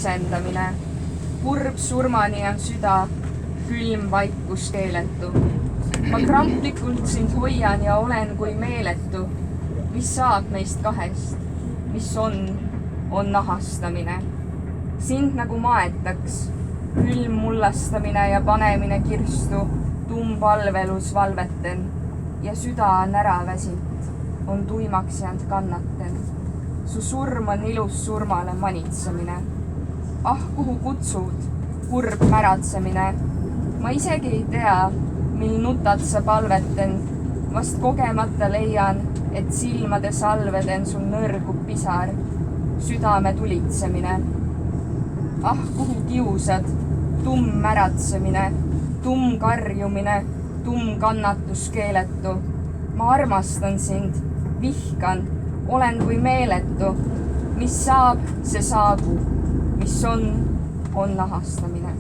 pisendamine. Kurb surmani on süda, külm vaikus keeletu. Ma kramplikult sind hoian ja olen kui meeletu. Mis saab meist kahest? Mis on nahastamine. Sind nagu maetaks, külm mullastamine ja panemine kirstu, palvelus valveten ja süda on ära väsinud, on tuimaks jäänud kannaten. Su surm on ilus surmale manitsemine. Ah, kuhu kutsud, kurb märatsemine. Ma isegi ei tea, mil nutad sa palveten, vast kogemata leian, et silmade salveden sul nõrgub pisar, südame tulitsemine. Ah, kuhu kiusad, märatsemine, karjumine, kannatus keeletu. Ma armastan sind, vihkan, olen kui meeletu. Mis saab, see saabub, mis on nahastamine.